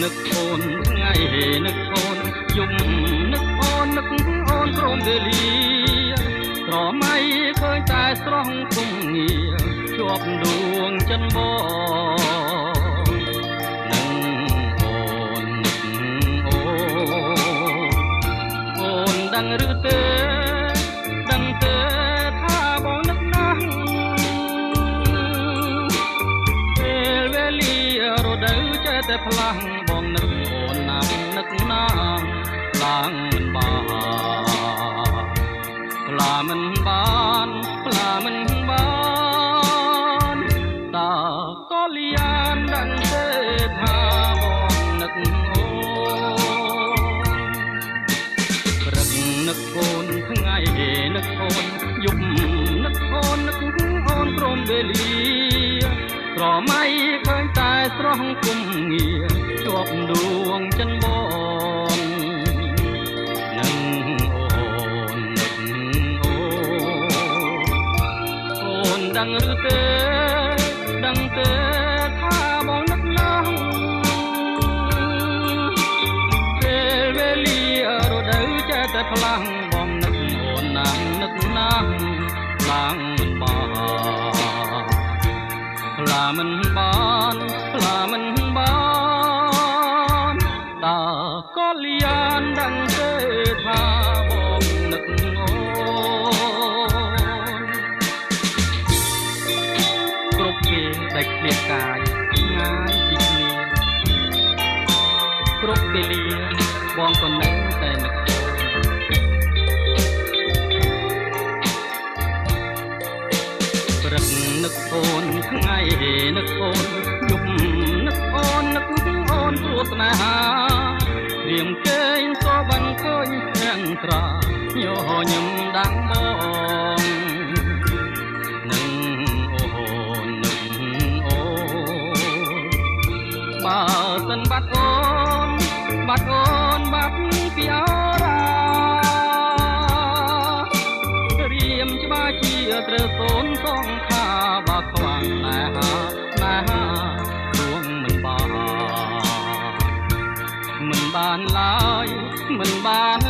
នឹកអូនថ្ងៃនឹកអូនយំនឹកអូនក្រមវេលាក្រមៃឃើញតែស្រស់គុំងារជាប់ដួងចិនបងនឹងអូននឹកអូនដឹងឬទេដឹងទេថាបងនឹកណាស់ពេលវេលារដូវចេះតែផ្លាស់បងនឹកអូនណាស់នឹកណាស់ឡើងមិនបានតាក៏លៀនដឹងទេថាបងនឹកអូនព្រឹកនឹកអូនថ្ងៃនឹកអូនយប់នឹកអូនព្រមវេលាក្រមៃឃើញតែស្រស់គុំងារជាប់ដួងចិនបងនឹងអូនដឹងឬទេដឹងទេថាបងនឹកណាស់ពេលវេលារដូវចេះតែផ្លាំងបងនឹកអូនណាស់នឹកណាស់ខ្លាំងមិនបានតាក៏លៀនដឹងទេថាបងនឹកអូនគ្រប់គេដែលឃ្លាតកាយងាយពីគ្នាគ្រប់ពេលលាបងក៏នៅតែនឹកព្រឹកនឹកអូនថ្ងៃនឹកអូនយប់នឹកអូនព្រោះស្នេហាព្រៀងគេងក៏បានឃើញទាំងត្រាញញឹមដាំងបងនឹងអូនបើសិនបាត់អូនបាត់ពីអរារៀមច្បាស់ជាត្រូវសូនសងខាបាក់ខ្វាំងណែហារួងមិនបានឡើយមិនបាន